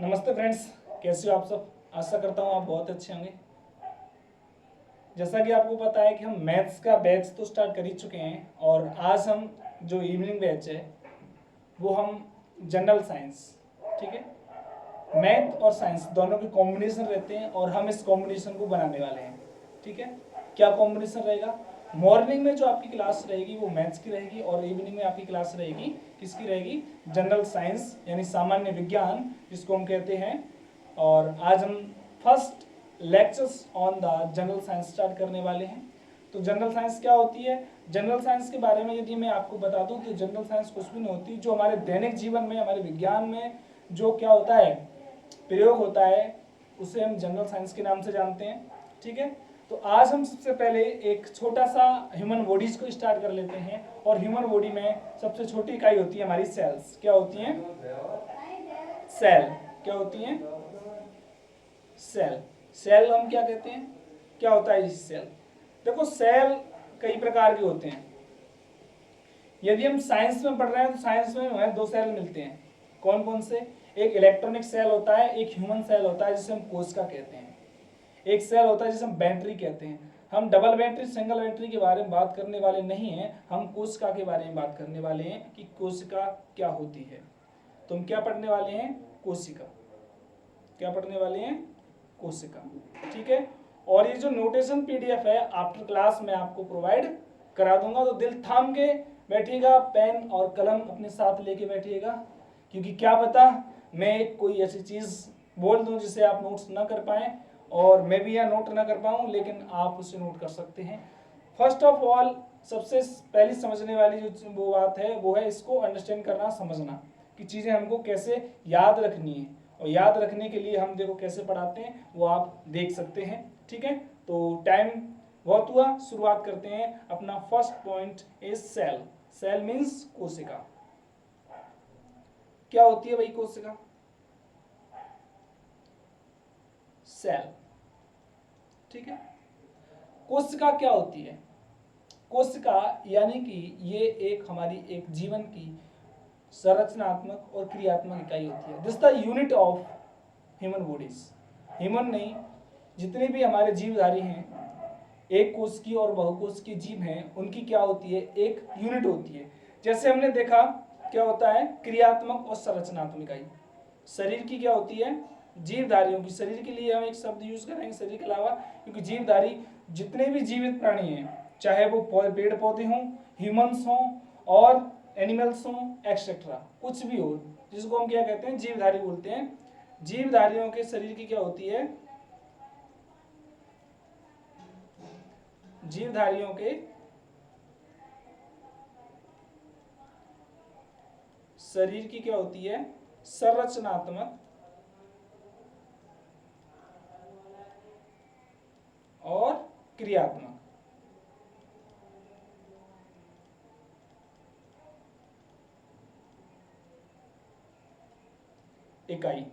नमस्ते फ्रेंड्स, कैसे हो आप सब। आशा करता हूँ आप बहुत अच्छे होंगे। जैसा कि आपको पता है कि हम मैथ्स का बैच तो स्टार्ट कर ही चुके हैं और आज हम जो इवनिंग बैच है वो हम जनरल साइंस, ठीक है, मैथ और साइंस दोनों के कॉम्बिनेशन रहते हैं और हम इस कॉम्बिनेशन को बनाने वाले हैं। ठीक है, क्या कॉम्बिनेशन रहेगा? मॉर्निंग में जो आपकी क्लास रहेगी वो मैथ्स की रहेगी और इवनिंग में आपकी क्लास रहेगी किसकी रहेगी? जनरल साइंस यानी सामान्य विज्ञान जिसको हम कहते हैं। और आज हम first lectures on the general science start करने वाले हैं। तो जनरल साइंस क्या होती है? जनरल साइंस के बारे में यदि मैं आपको बता दूं तो जनरल साइंस कुछ भी नहीं होती, जो हमारे दैनिक जीवन में हमारे विज्ञान में जो क्या होता है, प्रयोग होता है, उसे हम जनरल साइंस के नाम से जानते हैं। ठीक है, तो आज हम सबसे पहले एक छोटा सा ह्यूमन बॉडीज को स्टार्ट कर लेते हैं। और ह्यूमन बॉडी में सबसे छोटी इकाई होती है हमारी सेल्स। क्या होती हैं? सेल। क्या होती हैं? सेल। सेल हम क्या कहते हैं? क्या होता है सेल? देखो, सेल कई प्रकार के होते हैं। यदि हम साइंस में पढ़ रहे हैं तो साइंस में हमें दो सेल मिलते हैं। कौन कौन से? एक इलेक्ट्रॉनिक सेल होता है, एक ह्यूमन सेल होता है जिसे हम कोशिका कहते हैं। एक सेल होता है जिसे हम बैटरी कहते हैं। हम डबल बैटरी सिंगल बैटरी के बारे में बात करने वाले नहीं हैं, हम कोशिका के बारे में बात करने वाले हैं कि कोशिका क्या होती है। तो हम क्या पढ़ने वाले हैं? कोशिका। क्या पढ़ने वाले हैं? कोशिका। ठीक है, और ये जो नोटेशन पीडीएफ है आफ्टर क्लास में आपको प्रोवाइड करा दूंगा, तो दिल थाम के बैठिएगा, पेन और कलम अपने साथ लेके बैठिएगा, क्योंकि क्या पता मैं कोई ऐसी चीज बोल दूं जिसे आप नोट्स ना कर पाए और मैं भी यहाँ नोट ना कर पाऊँ, लेकिन आप उसे नोट कर सकते हैं। फर्स्ट ऑफ ऑल सबसे पहली समझने वाली जो वो बात है वो है इसको अंडरस्टैंड करना, समझना कि चीज़ें हमको कैसे याद रखनी है। और याद रखने के लिए हम देखो कैसे पढ़ाते हैं वो आप देख सकते हैं। ठीक है, तो टाइम बहुत हुआ, शुरुआत करते हैं। अपना first point is cell. Cell means कोशिका। क्या होती है भाई कोशिका? सेल। ठीक है, कोशिका क्या होती है? कोशिका यानी कि ये एक हमारी एक जीवन की संरचनात्मक और क्रियात्मक इकाई होती है। This the unit of human bodies. Human नहीं, जितने भी हमारे जीवधारी हैं, एक कोश की और बहुकोश की जीव हैं, उनकी क्या होती है? एक यूनिट होती है। जैसे हमने देखा क्या होता है? क्रियात्मक और संरचनात्मक इकाई। शरीर की क्या होती है? जीवधारियों की। शरीर के लिए हम एक शब्द यूज करेंगे शरीर के अलावा, क्योंकि जीवधारी जितने भी जीवित प्राणी हैं, चाहे वो पेड़ पौधे हों, ह्यूमंस हों और एनिमल्स हों, एक्सेट्रा कुछ भी हो, जिसको हम क्या कहते हैं? जीवधारी बोलते हैं। जीवधारियों के शरीर की क्या होती है? जीवधारियों के शरीर की क्या होती है? संरचनात्मक और क्रियात्मक इकाई।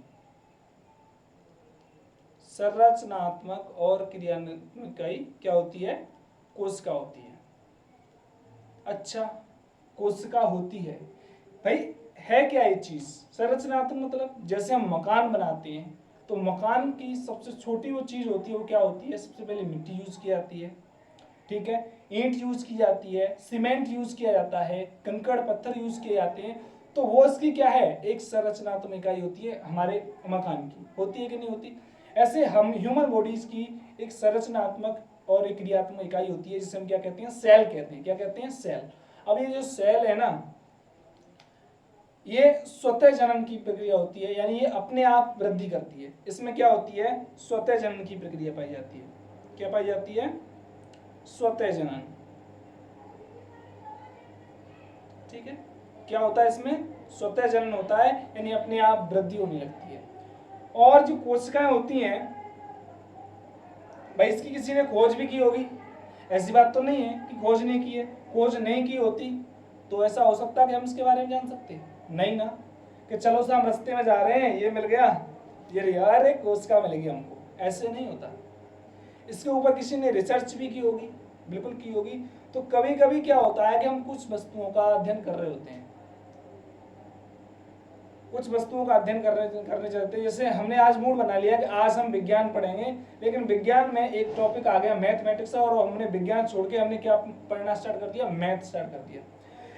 संरचनात्मक और क्रियात्मक इकाई क्या होती है? कोशिका होती है। अच्छा, कोशिका होती है भाई, है क्या ये चीज? संरचनात्मक मतलब जैसे हम मकान बनाते हैं तो मकान की सबसे छोटी वो चीज होती है, वो क्या होती है? सबसे पहले मिट्टी यूज की जाती है। ठीक है, ईंट यूज की जाती है, सीमेंट यूज किया जाता है, कंकड़ पत्थर यूज किए जाते हैं। तो वो इसकी क्या है? एक संरचनात्मक इकाई होती है हमारे मकान की। होती है कि नहीं होती? ऐसे हम ह्यूमन बॉडीज की एक संरचनात्मक और एक क्रियात्मक इकाई होती है जिसे हम क्या कहते हैं? सेल कहते हैं। क्या कहते हैं? सेल। अब ये जो सेल है ना, ये स्वतः जनन की प्रक्रिया होती है, यानी ये अपने आप वृद्धि करती है। इसमें क्या होती है? स्वतः जनन की प्रक्रिया पाई जाती है। क्या पाई जाती है? स्वतः जनन। ठीक है, क्या होता है इसमें? स्वतः जनन होता है, यानी अपने आप वृद्धि होने लगती है। और जो कोशिकाएं होती हैं भाई, इसकी किसी ने खोज भी की होगी, ऐसी बात तो नहीं है कि खोज नहीं की है। खोज नहीं की होती तो ऐसा हो सकता है कि हम इसके बारे में जान सकते? नहीं ना, कि चलो से हम रास्ते में जा रहे हैं, ये मिल गया, ये यार एक कोशिका मिल गई हमको, ऐसे नहीं होता। इसके ऊपर किसी ने रिसर्च भी की होगी, बिल्कुल की होगी। तो कभी कभी क्या होता है कि हम कुछ वस्तुओं का अध्ययन कर रहे होते हैं, कुछ वस्तुओं का अध्ययन करने चलते हैं। जैसे हमने आज मूड बना लिया कि आज हम विज्ञान पढ़ेंगे, लेकिन विज्ञान में एक टॉपिक आ गया मैथमेटिक्स और हमने विज्ञान छोड़ के हमने क्या पढ़ना स्टार्ट कर दिया, मैथ स्टार्ट कर दिया।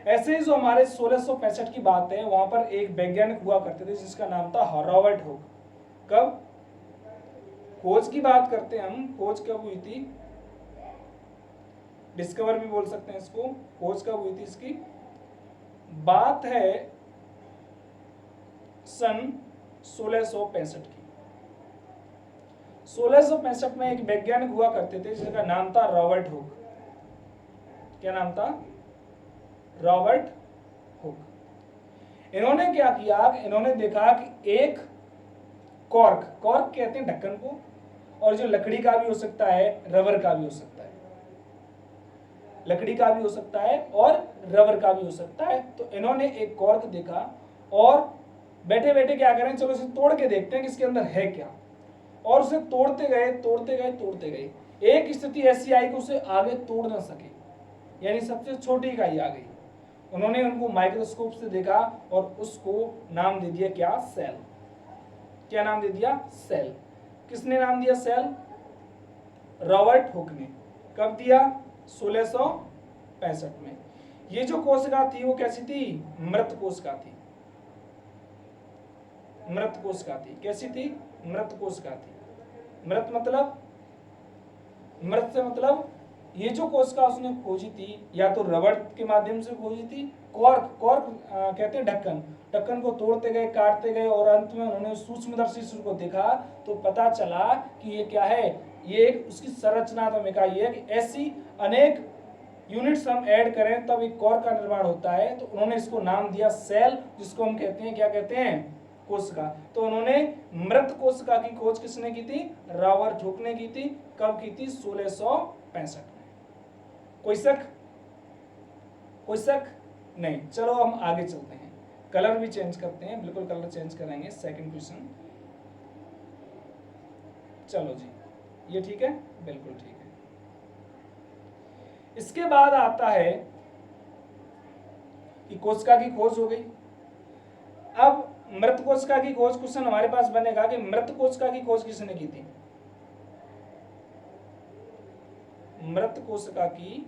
ऐसे ही जो हमारे 1665 की बात है, वहां पर एक वैज्ञानिक हुआ करते थे जिसका नाम था रॉबर्ट हुक। कब खोज की बात करते हैं हम, खोज कब हुई थी, डिस्कवर भी बोल सकते हैं इसको, खोज कब हुई थी इसकी बात है सन 1665 की। 1665 में एक वैज्ञानिक हुआ करते थे जिसका नाम था रॉबर्ट हुक। क्या नाम था, रॉबर्ट हुक। इन्होंने क्या किया, इन्होंने देखा कि एक कॉर्क कहते हैं ढक्कन को, और जो लकड़ी का भी हो सकता है, रबर का भी हो सकता है, लकड़ी का भी हो सकता है और रबर का भी हो सकता है। तो इन्होंने एक कॉर्क देखा और बैठे बैठे क्या करें, चलो इसे तोड़ के देखते हैं कि इसके अंदर है क्या। और उसे तोड़ते गए, एक स्थिति ऐसी आई कि उसे आगे तोड़ ना सके, यानी सबसे छोटी इकाई आ गई। उन्होंने उनको माइक्रोस्कोप से देखा और उसको नाम दे दिया क्या, सेल। क्या नाम दे दिया, सेल। किसने नाम दिया, सेल, रॉबर्ट हुक ने। कब दिया, 1665 में। ये जो कोशिका थी वो कैसी थी, मृत कोशिका थी। मृत कोशिका थी, कैसी थी, मृत कोशिका थी। मृत मतलब, मृत से मतलब ये जो कोशिका उसने खोजी थी या तो रबर के माध्यम से खोजी थी, कॉर्क कहते हैं ढक्कन, ढक्कन को तोड़ते गए, काटते गए और अंत में उन्होंने सूक्ष्मदर्शी से उसको देखा तो पता चला कि ये क्या है, ये एक उसकी संरचनात्मक इकाई है कि ऐसी अनेक यूनिट्स हम ऐड करें तब एक कॉर्क का निर्माण होता है। तो उन्होंने इसको नाम दिया सेल, जिसको हम कहते हैं, क्या कहते हैं, कोशिका। तो उन्होंने मृत कोशिका की खोज किसने की थी, रॉबर्ट हुक ने की थी। कब की थी, 1665 में। कोई शक, कोई शक नहीं। चलो हम आगे चलते हैं, कलर भी चेंज करते हैं, बिल्कुल कलर चेंज करेंगे। सेकंड क्वेश्चन, चलो जी, ये ठीक है, बिल्कुल ठीक है। इसके बाद आता है कि कोशिका की खोज हो गई। अब मृत कोशिका की खोज, क्वेश्चन हमारे पास बनेगा कि मृत कोशिका की खोज किसने की थी। मृत कोशिका की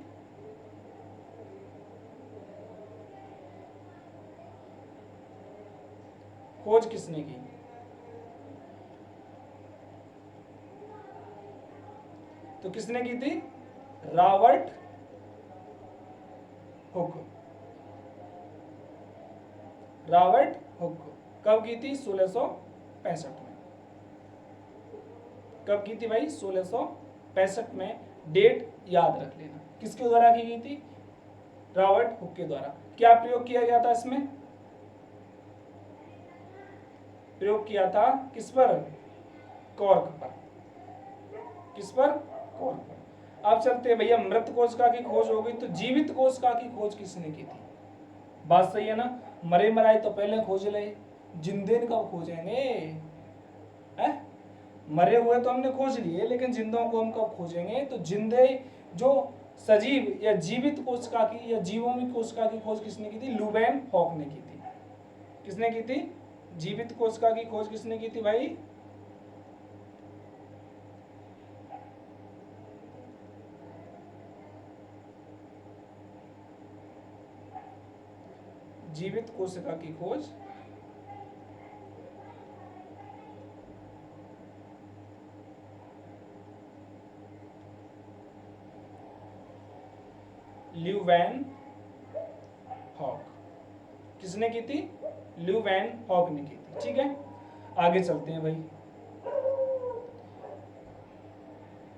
खोज किसने की, तो किसने की थी, रॉबर्ट हुक। Robert Hooke. कब की थी, 1665 में। कब की थी भाई, 1665 में। डेट याद रख लेना। किसके द्वारा की गई थी, रॉबर्ट हुक के द्वारा। क्या प्रयोग किया गया था इसमें, प्रयोग किया था किस पर, कॉर्क पर। किस पर, कॉर्क पर। अब चलते हैं भैया, मृत कोशिका की खोज हो गई, तो जीवित कोशिका की खोज किसने की थी। बात सही है ना, मरे मराए तो पहले खोज ले, जिंदे कब खोजेंगे, है? मरे हुए तो हमने खोज लिए, लेकिन जिंदों को हम कब खोजेंगे। तो जिंदे, जो सजीव या जीवित कोशिका की या जीवों में कोशिका की खोज किसने की थी, लुवेन हॉक ने की थी। किसने की थी, जीवित कोशिका की खोज किसने की थी भाई, जीवित कोशिका की खोज ल्यूवेन हॉक। किसने की थी, ल्यूवेन हॉक ने की थी। ठीक है, आगे चलते हैं भाई।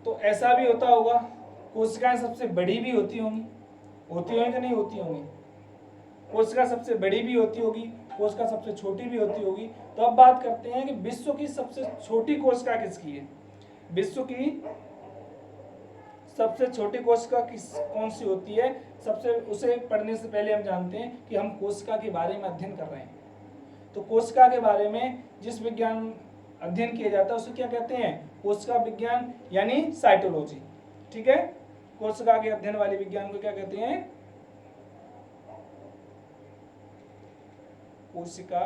तो ऐसा भी होता होगा, कोशिकाएं सबसे बड़ी भी होती होंगी, होती होंगी कि नहीं होती होंगी। कोशिका सबसे बड़ी भी होती होगी, कोशिका सबसे छोटी भी होती होगी। तो अब बात करते हैं कि विश्व की सबसे छोटी कोशिका किसकी है। विश्व की सबसे छोटी कोशिका किस, कौन सी होती है, सबसे, उसे पढ़ने से पहले हम जानते हैं कि हम कोशिका के बारे में अध्ययन कर रहे हैं। तो कोशिका के बारे में जिस विज्ञान अध्ययन किया जाता है उसे क्या कहते हैं, कोशिका विज्ञान, यानी साइटोलॉजी। ठीक है, कोशिका के अध्ययन वाले विज्ञान को क्या कहते हैं, कोशिका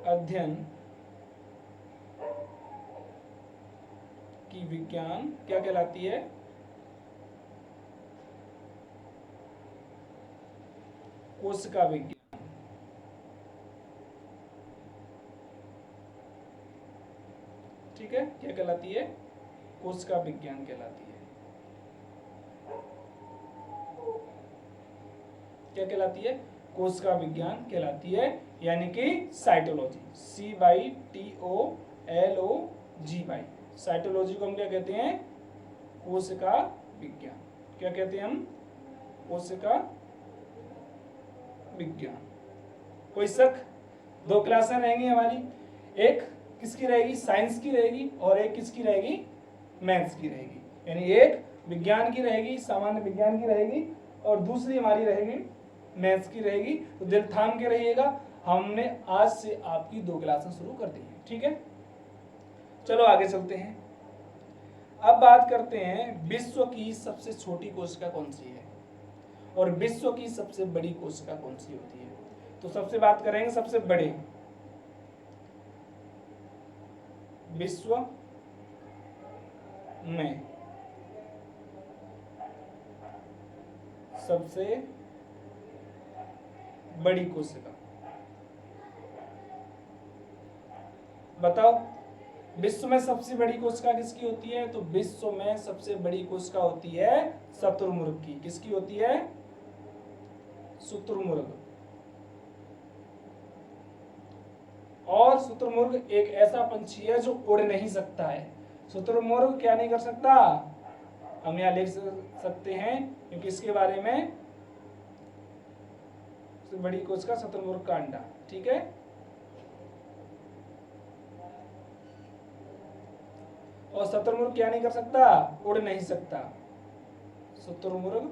अध्ययन की विज्ञान क्या कहलाती है? कोशिका विज्ञान। ठीक है, क्या कहलाती है? कोशिका विज्ञान कहलाती है। क्या कहलाती है? कोशिका विज्ञान कहलाती है, यानी कि साइटोलॉजी। CYTOLOGY। साइटोलॉजी को हम क्या कहते हैं? कोशिका विज्ञान। क्या कहते हैं हम? कोशिका विज्ञान। कोई शक? 2 क्लासें रहेंगी हमारी, एक किसकी रहेगी? साइंस की रहेगी, और एक किसकी रहेगी? मैथ्स की रहेगी। यानी एक विज्ञान की रहेगी, सामान्य विज्ञान की रहेगी, और दूसरी हमारी रहेगी मैथ्स की रहेगी। तो दिल थाम के रहिएगा, हमने आज से आपकी 2 क्लासें शुरू कर दी हैं। ठीक है, चलो आगे चलते हैं। अब बात करते हैं विश्व की सबसे छोटी कोशिका कौन सी है और विश्व की सबसे बड़ी कोशिका कौन सी होती है। तो सबसे बात करेंगे सबसे बड़े। विश्व में सबसे बड़ी कोशिका बताओ। विश्व में सबसे बड़ी कोशिका किसकी होती है? तो विश्व में सबसे बड़ी कोशिका होती है शुतुरमुर्ग की। किसकी होती है? शुतुरमुर्ग। और शुतुरमुर्ग एक ऐसा पंछी है जो उड़ नहीं सकता है। शुतुरमुर्ग क्या नहीं कर सकता? हम यहाँ लिख सकते हैं, क्योंकि इसके बारे में सबसे बड़ी कोशिका शुतुरमुर्ग का अंडा। ठीक है, और शुतुरमुर्ग क्या नहीं कर सकता? उड़ नहीं सकता। शुतुरमुर्ग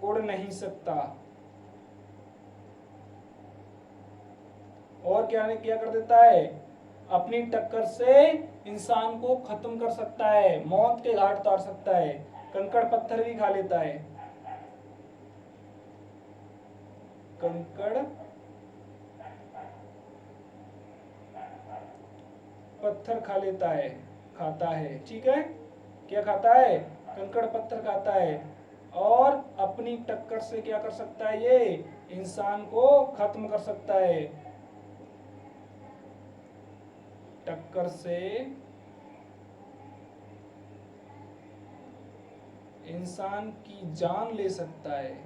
उड़ नहीं सकता। और क्या कर देता है? अपनी टक्कर से इंसान को खत्म कर सकता है, मौत के घाट उतार सकता है, कंकड़ पत्थर भी खा लेता है। कंकड़ पत्थर खा लेता है, खाता है। ठीक है, क्या खाता है? कंकड़ पत्थर खाता है। और अपनी टक्कर से क्या कर सकता है? ये इंसान को खत्म कर सकता है। टक्कर से इंसान की जान ले सकता है।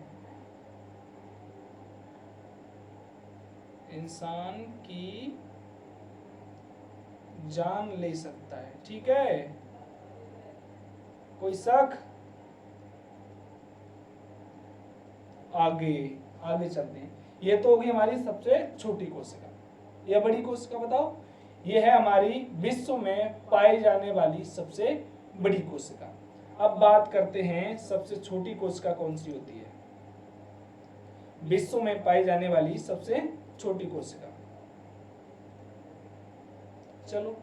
इंसान की जान ले सकता है। ठीक है, कोई शक? आगे आगे चलते हैं। ये तो होगी हमारी सबसे छोटी कोशिका। यह बड़ी कोशिका बताओ। ये है हमारी विश्व में पाई जाने वाली सबसे बड़ी कोशिका। अब बात करते हैं सबसे छोटी कोशिका कौन सी होती है। विश्व में पाई जाने वाली सबसे छोटी कोशिका, चलो।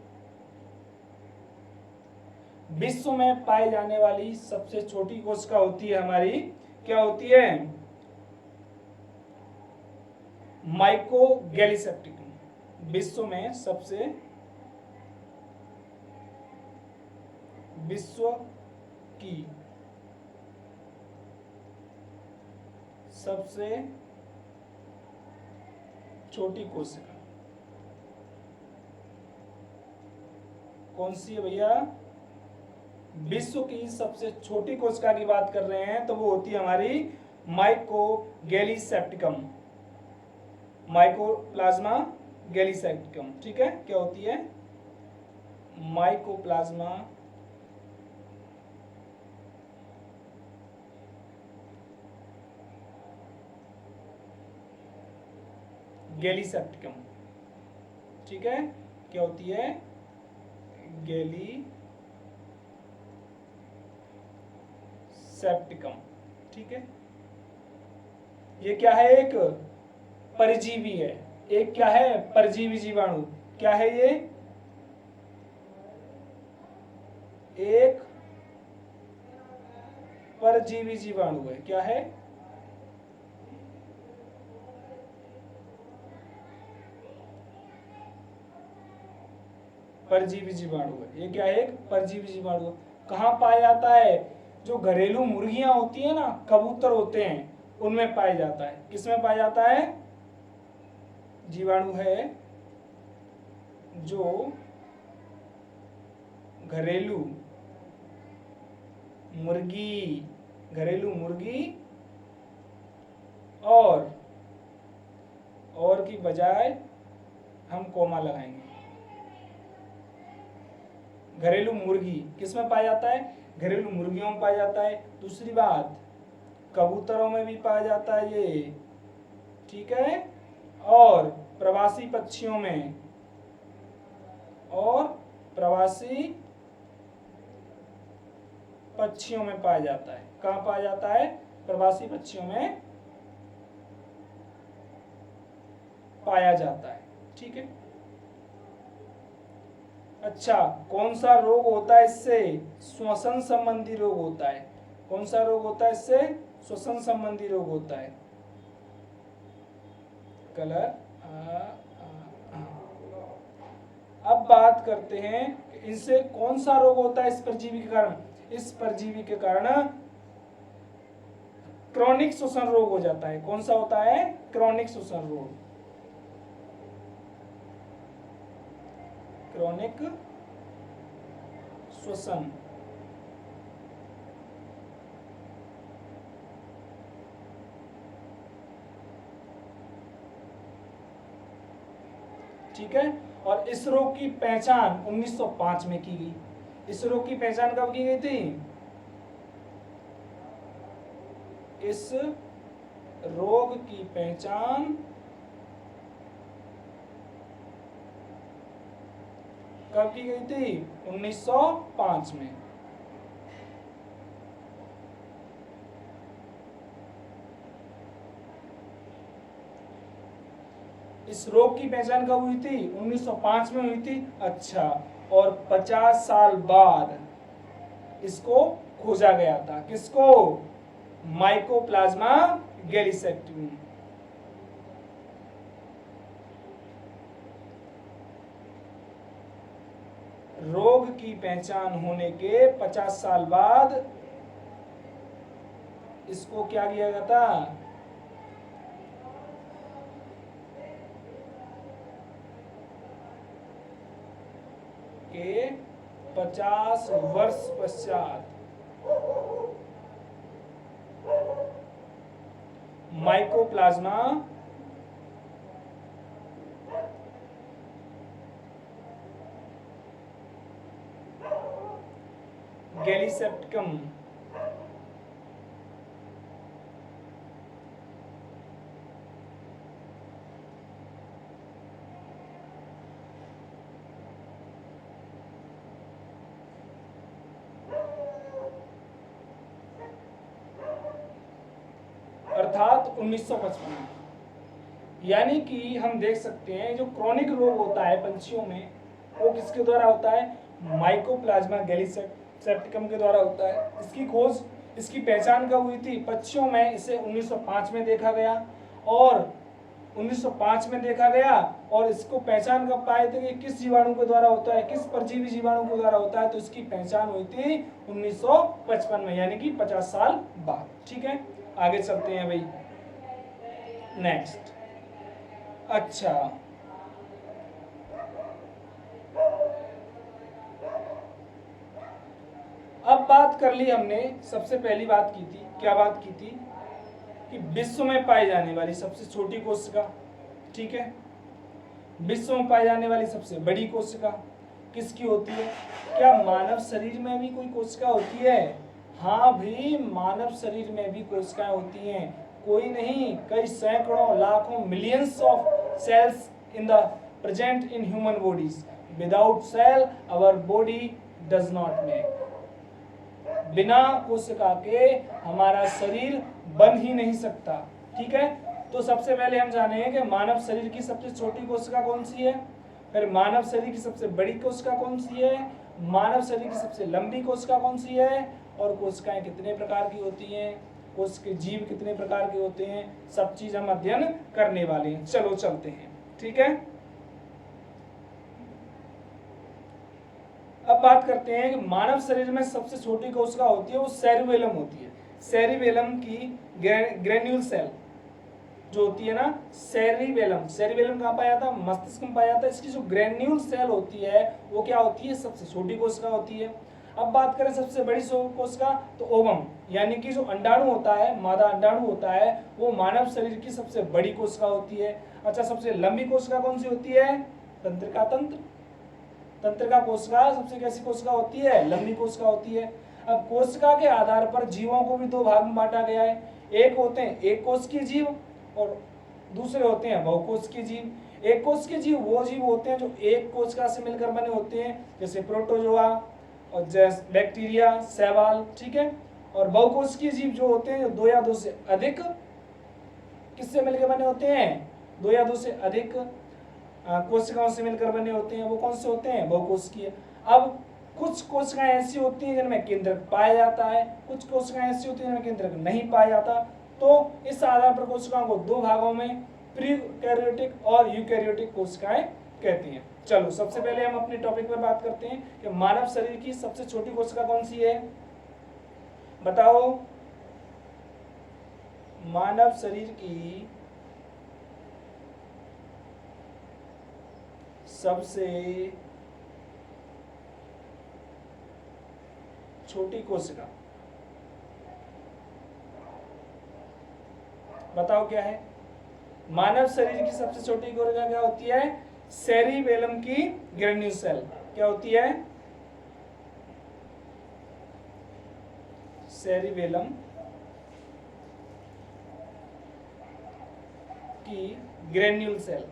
विश्व में पाई जाने वाली सबसे छोटी कोशिका होती है हमारी, क्या होती है? माइक्रोगैलीसेप्टिकम। विश्व में विश्व की सबसे छोटी कोशिका कौन सी है भैया? विश्व की सबसे छोटी कोशिका की बात कर रहे हैं तो वो होती है हमारी माइक्रोगैलीसेप्टिकम। Mycoplasma gallisepticum. ठीक है, क्या होती है? Mycoplasma gallisepticum. ठीक है, क्या होती है? गैलीसेप्टिकम। ठीक है, ये क्या है? एक परजीवी है। एक क्या है? परजीवी जीवाणु। क्या है ये? एक परजीवी जीवाणु है। क्या है? परजीवी जीवाणु है। ये क्या है? एक परजीवी जीवाणु। कहाँ पाया जाता है? जो घरेलू मुर्गियां होती है ना, कबूतर होते हैं, उनमें पाया जाता है। किसमें पाया जाता है? जीवाणु है जो घरेलू मुर्गी और की बजाय हम कोमा लगाएंगे। घरेलू मुर्गी किसमें पाया जाता है? घरेलू मुर्गियों में पाया जाता है। दूसरी बात, कबूतरों में भी पाया जाता है ये, ठीक है, और प्रवासी पक्षियों में, पाया जाता है। कहाँ पाया जाता है? प्रवासी पक्षियों में पाया जाता है, ठीक है। अच्छा, कौन सा रोग होता है इससे? श्वसन संबंधी रोग होता है। कौन सा रोग होता है इससे? श्वसन संबंधी रोग होता है। कलर अब बात करते हैं कि इनसे कौन सा रोग होता है इस परजीवी के कारण? इस परजीवी के कारण क्रॉनिक श्वसन रोग हो जाता है। कौन सा होता है? क्रॉनिक श्वसन रोग। क्रॉनिक श्वसन, ठीक है। और इस रोग की पहचान 1905 में की गई। इस रोग की पहचान कब की गई थी? इस रोग की पहचान कब की गई थी? 1905 में। इस रोग की पहचान कब हुई थी? 1905 में हुई थी। अच्छा, और 50 साल बाद इसको खोजा गया था। किसको? Mycoplasma gallisepticum. रोग की पहचान होने के 50 साल बाद इसको क्या किया गया था? के 50 वर्ष पश्चात माइकोप्लाज्मा गैलीसेप्टिकम अर्थात 1955 में। यानी कि हम देख सकते हैं जो क्रॉनिक रोग होता है पंछियों में, वो किसके द्वारा होता है? माइकोप्लाज्मा गैलीसेप्टिकम के द्वारा होता है। इसकी खोज, इसकी पहचान कब हुई थी? पक्षियों में इसे 1905 में देखा गया, और 1905 में देखा गया, और इसको पहचान कब पाए थे कि किस जीवाणु के द्वारा होता है, किस परजीवी जीवाणु के द्वारा होता है? तो इसकी पहचान हुई थी 1955 में, यानी कि 50 साल बाद, ठीक है। आगे चलते हैं भाई, नेक्स्ट। अच्छा, अब बात कर ली हमने, सबसे पहली बात की थी, क्या बात की थी? कि विश्व में पाई जाने वाली सबसे छोटी कोशिका, ठीक है, विश्व में पाई जाने वाली सबसे बड़ी कोशिका किसकी होती है? क्या मानव शरीर में भी कोई कोशिका होती है? हाँ भी, मानव शरीर में भी कोशिकाएं होती हैं। कोई नहीं, कई सैकड़ों, लाखों, millions of cells in the present in human bodies. Without cell our body does not make. बिना कोशिका के हमारा शरीर बन ही नहीं सकता, ठीक है। तो सबसे पहले हम जानेंगे कि मानव शरीर की सबसे छोटी कोशिका कौन सी है, फिर मानव शरीर की सबसे बड़ी कोशिका कौन सी है, मानव शरीर की सबसे लंबी कोशिका कौन सी है, और कोशिकाएं कितने प्रकार की होती हैं, कोशिका जीव कितने प्रकार के होते हैं, सब चीज हम अध्ययन करने वाले हैं। चलो चलते हैं, ठीक है। अब बात करते हैं कि मानव शरीर में सबसे छोटी कोशिका होती है वो सेरिबेलम होती है। सेरिबेलम की ग्रेन्यूल सेल जो होती है ना, सेरिबेलम, सेरिबेलम कहाँ पाया जाता है, मस्तिष्क में पाया जाता है। इसकी जो ग्रेन्यूल सेल होती है वो क्या होती है, सबसे छोटी कोशिका होती है। अब बात करें सबसे बड़ी कोशिका, तो ओवम यानी कि जो अंडाणु होता है, मादा अंडाणु होता है, वो मानव शरीर की सबसे बड़ी कोशिका होती है। अच्छा, सबसे लंबी कोशिका कौन सी होती है, तंत्रिका तंत्र, तंत्रिका कोशिका सबसे कैसी कोशिका होती है, लंबी कोशिका होती है। अब कोशिका के आधार पर जीवों को भी दो भाग में बांटा गया है। एक होते हैं एक कोशिकीय जीव और दूसरे होते हैं बहुकोशिकीय जीव। एक कोशिकीय जीव वो जीव होते हैं जो एक कोशिका से मिलकर बने होते हैं, जैसे प्रोटोजोआ और बैक्टीरिया, शैवाल, ठीक है। और बहुकोशिकीय जीव जो होते हैं जो दो या दो से अधिक किससे मिलकर बने होते हैं, दो या दो से अधिक कोशिकाओं से मिलकर बने होते हैं, वो कौन से होते हैं, बहुकोशिकीय। अब कुछ कोशिकाएं ऐसी होती हैं जिनमें केंद्रक पाया जाता है, कुछ कोशिकाएं ऐसी होती हैं जिनमें केंद्रक नहीं पाया जाता। तो इस आधार पर कोशिकाओं को दो भागों में प्रीकैरियोटिक और यूकैरियोटिक कोशिकाएं कहती हैं। चलो सबसे पहले हम अपने टॉपिक पर बात करते हैं कि मानव शरीर की सबसे छोटी कोशिका कौन सी है, बताओ। मानव शरीर की सबसे छोटी कोशिका बताओ क्या है, मानव शरीर की सबसे छोटी कोशिका क्या होती है, सेरिबेलम की ग्रेन्यूल सेल। क्या होती है, सेरिबेलम की ग्रेन्यूल सेल।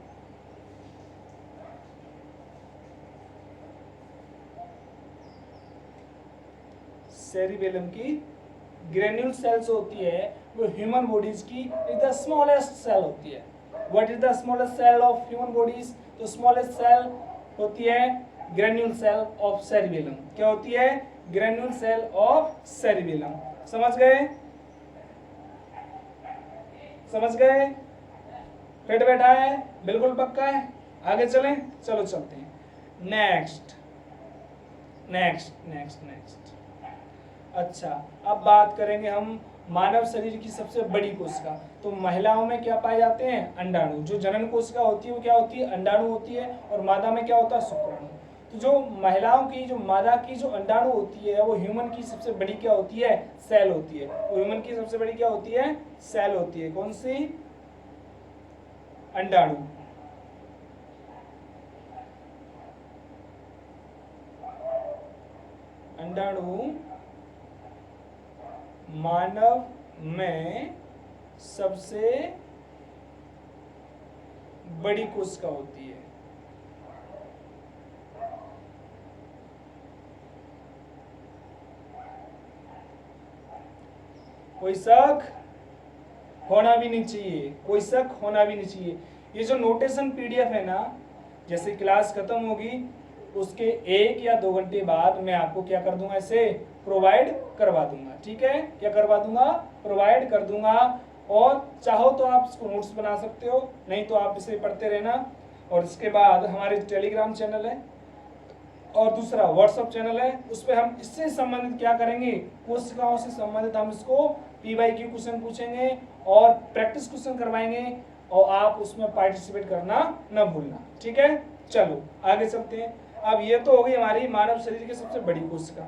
सेरिबेलम की ग्रेन्यूल सेल्स होती है वो ह्यूमन बॉडीज की इज द स्मॉलेस्ट सेल होती है। What is the smallest cell of human bodies, तो स्मॉलेस्ट सेल होती है ग्रेन्यूल सेल ऑफ सेरिबेलम। क्या होती है, ग्रेन्यूल सेल ऑफ सेरिबेलम। समझ गए, समझ गए, फिट बैठा है, बिल्कुल पक्का है। आगे चलें, चलो चलते हैं। नेक्स्ट नेक्स्ट नेक्स्ट नेक्स्ट अच्छा, अब बात करेंगे हम मानव शरीर की सबसे बड़ी कोशिका। तो महिलाओं में क्या पाए जाते हैं, अंडाणु। जो जनन कोशिका होती है वो क्या होती है, अंडाणु होती है। और मादा में क्या होता है, शुक्राणु। तो जो महिलाओं की, जो मादा की जो अंडाणु होती है वो ह्यूमन की सबसे बड़ी क्या होती है, सेल होती है। वो ह्यूमन की सबसे बड़ी क्या होती है, सेल होती है। कौन सी, अंडाणु। अंडाणु मानव में सबसे बड़ी कोशिका होती है। कोई शक होना भी नहीं चाहिए, कोई शक होना भी नहीं चाहिए। ये जो नोटेशन पीडीएफ है ना, जैसे क्लास खत्म होगी उसके 1 या 2 घंटे बाद मैं आपको क्या कर दूंगा, इसे प्रोवाइड करवा दूंगा। ठीक है, क्या करवा दूंगा, प्रोवाइड कर दूंगा। और चाहो तो आप इसको नोट्स बना सकते हो, नहीं तो आप इसे पढ़ते रहना। और इसके बाद हमारे टेलीग्राम चैनल है और दूसरा व्हाट्सएप चैनल है, उस पर हम इससे संबंधित क्या करेंगे, कोशिकाओं से संबंधित हम इसको PYQ क्वेश्चन पूछेंगे और प्रैक्टिस क्वेश्चन करवाएंगे, और आप उसमें पार्टिसिपेट करना न भूलना। ठीक है, चलो आगे चलते हैं। अब ये तो हो गई हमारी मानव शरीर की सबसे बड़ी कोशिका।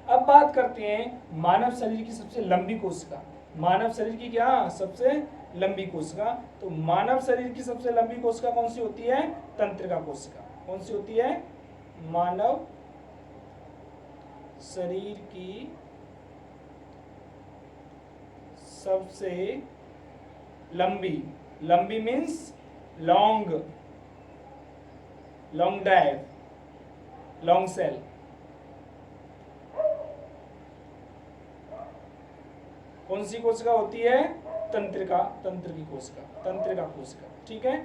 अब बात करते हैं मानव शरीर की सबसे लंबी कोशिका। मानव शरीर की क्या सबसे लंबी कोशिका, तो मानव शरीर की सबसे लंबी कोशिका कौन सी होती है, तंत्रिका कोशिका। कौन सी होती है, मानव शरीर की सबसे लंबी, लंबी means long, long drive, long cell. कौन सी कोशिका होती है, तंत्रिका, तंत्र की कोशिका, तंत्रिका कोशिका। ठीक है,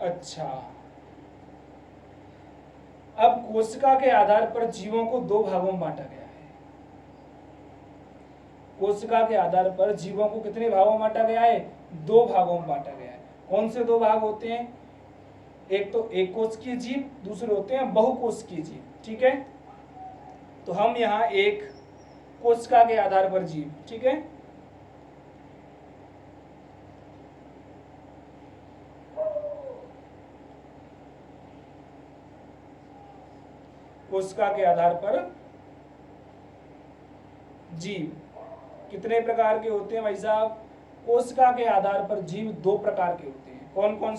अच्छा, अब कोशिका के आधार पर जीवों को दो भागों में बांटा गया है। कोशिका के आधार पर जीवों को कितने भागों में बांटा गया है? दो भागों में बांटा गया है। कौन से दो भाग होते हैं? एक तो एक कोशिकीय जीव, दूसरे होते हैं बहुकोशिकीय जीव। ठीक है, तो हम यहाँ एक कोशिका के आधार पर जीव, ठीक है, कोशिका के आधार पर जीव कितने प्रकार के होते हैं भाई साहब? कोशिका के आधार पर जीव दो प्रकार के होते हैं। कौन कौन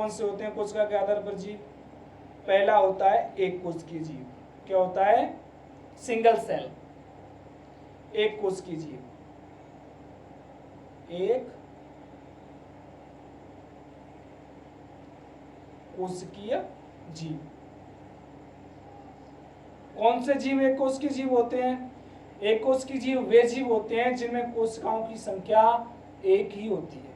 से होते हैं कोशिका के आधार पर जीव? पहला होता है एक कोशिकीय जीव। क्या होता है? सिंगल सेल, एक कोशिकीय जीव। एक कोशिकीय जीव। कौन से जीव एक कोशिकीय जीव होते हैं? एक कोशिकीय जीव वे जीव होते हैं जिनमें कोशिकाओं की संख्या एक ही होती है,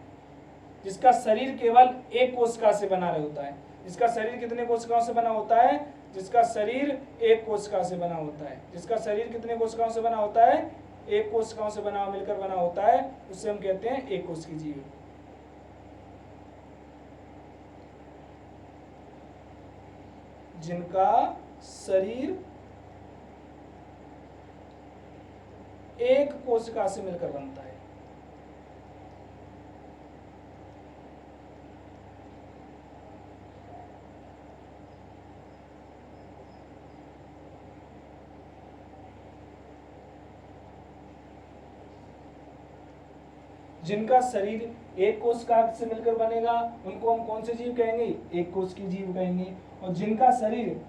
जिसका शरीर केवल एक कोशिका से बना होता है। जिसका शरीर कितने कोशिकाओं से बना होता है? जिसका शरीर एक कोशिका से बना होता है। जिसका शरीर कितने कोशिकाओं से बना होता है? एक कोशिकाओं से बना, मिलकर बना होता है, उससे हम कहते हैं एक कोशिकीय जीव। जिनका शरीर एक कोशिका से मिलकर बनता है। जिनका शरीर एक कोशिका से मिलकर बनेगा उनको हम कौन से जीव कहेंगे? एक कोशिकीय जीव कहेंगे। और जिनका शरीर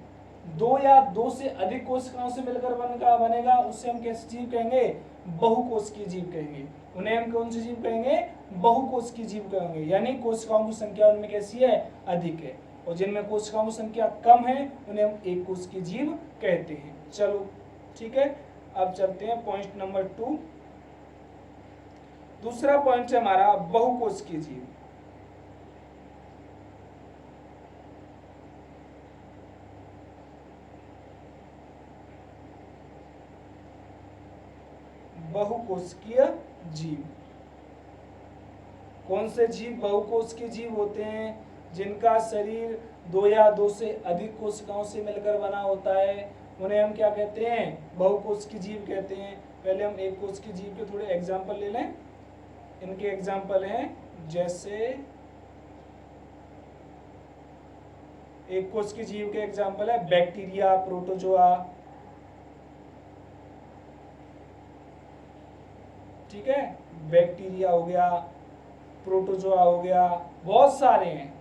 दो या दो से अधिक कोशिकाओं से मिलकर बनेगा उससे हम कैसे जीव कहेंगे? बहुकोशिकीय जीव कहेंगे। उन्हें हम कौन से जीव कहेंगे? बहुकोशिकीय जीव कहेंगे। यानी कोशिकाओं की संख्या उनमें कैसी है? अधिक है। और जिनमें कोशिकाओं की संख्या कम है उन्हें हम एक कोशिकीय जीव कहते हैं। चलो ठीक है, अब चलते हैं पॉइंट नंबर 2। दूसरा पॉइंट है हमारा बहुकोशिकीय जीव। बहुकोशिकीय जीव। कौन से जीव बहुकोशिकीय जीव होते हैं? जिनका शरीर दो या दो से अधिक कोशिकाओं से मिलकर बना होता है, उन्हें हम क्या कहते हैं? बहुकोशिकीय जीव कहते हैं। पहले हम एक कोशिकीय जीव के थोड़े एग्जाम्पल ले लें। इनके एग्जाम्पल हैं, जैसे एक कोशिकीय जीव के एग्जाम्पल है बैक्टीरिया, प्रोटोजोआ। ठीक है, बैक्टीरिया हो गया, प्रोटोजोआ हो गया, बहुत सारे हैं।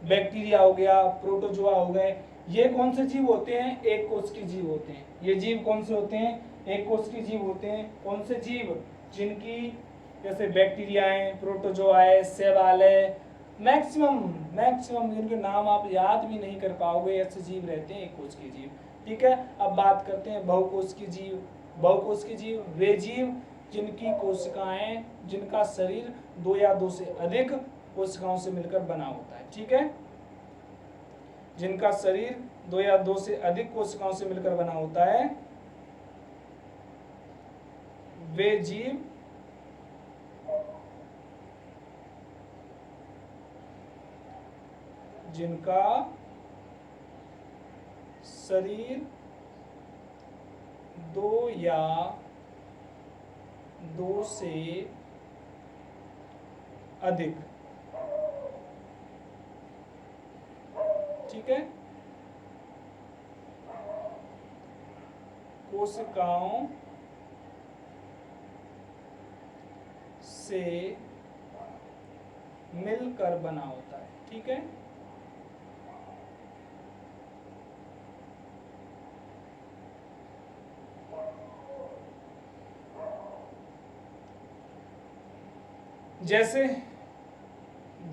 बैक्टीरिया हो गया, प्रोटोजोआ हो गए, ये कौन से जीव होते हैं? एक कोशिकीय जीव होते हैं। ये जीव कौन से होते हैं? एक कोशिकीय जीव होते हैं। कौन से जीव? जिनकी जैसे बैक्टीरिया है, प्रोटोजोआ है, शैवाल है, मैक्सिमम जिनके नाम आप याद भी नहीं कर पाओगे ऐसे जीव रहते हैं एक कोशिकीय जीव। ठीक है, अब बात करते हैं बहुकोशिकीय जीव। बहुकोशिकीय जीव वे जीव जिनकी कोशिकाएं, जिनका शरीर दो या दो से अधिक कोशिकाओं से मिलकर बना होता है। ठीक है, जिनका शरीर दो या दो से अधिक कोशिकाओं से मिलकर बना होता है, वे जीव जिनका शरीर दो या दो से अधिक, ठीक है, कोशिकाओं से मिलकर बना होता है। ठीक है,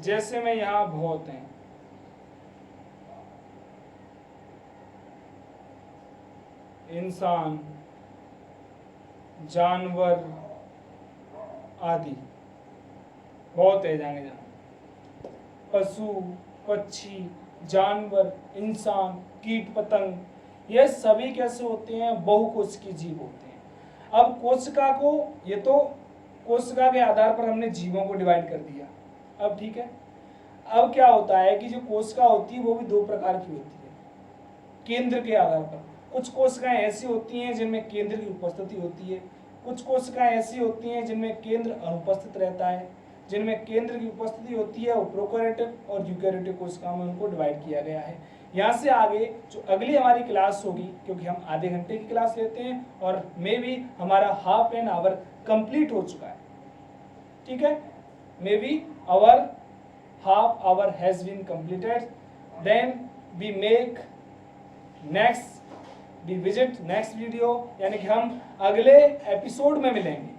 जैसे में यहां बहुत हैं, इंसान, जानवर, आदि बहुत तेज आगे जाओ, पशु पक्षी जानवर इंसान कीट पतंग, ये सभी कैसे होते हैं, बहुकोशिकीय जीव होते हैं। अब कोशिका को, ये तो कोशिका के आधार पर हमने जीवों को डिवाइड कर दिया। अब ठीक है, अब क्या होता है कि जो कोशिका होती है वो भी दो प्रकार की होती है केंद्र के आधार पर। कुछ कोशिकाएं ऐसी होती हैं जिनमें केंद्र की उपस्थिति होती है, कुछ कोशिकाएं ऐसी होती हैं जिनमें केंद्र अनुपस्थित रहता है। जिनमें केंद्र की उपस्थिति होती है वो प्रोकैरियोटिक और यूकैरियोटिक कोशिकाओं में उनको डिवाइड किया गया है। यहाँ से आगे जो अगली हमारी क्लास होगी, क्योंकि हम आधे घंटे की क्लास लेते हैं और मे बी हमारा हाफ एन आवर कंप्लीट हो चुका है, ठीक है, may be hour half hour has been completed, then we make next, we visit next video, यानी कि हम अगले एपिसोड में मिलेंगे।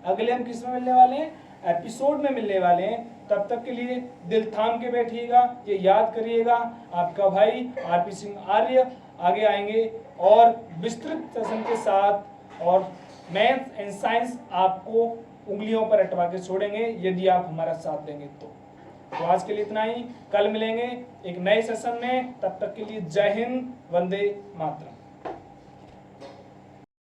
अगले हम किस में मिलने वाले हैं, एपिसोड में मिलने वाले हैं। तब तक के लिए दिल थाम के बैठिएगा, ये याद करिएगा, आपका भाई आरपी सिंह आर्य आगे आएंगे और विस्तृत सेशन के साथ, और मैथ एंड साइंस आपको उंगलियों पर अटवा के छोड़ेंगे यदि आप हमारा साथ देंगे तो आज के लिए इतना ही। कल मिलेंगे एक नए सेशन में, तब तक के लिए जय हिंद, वंदे मातरम।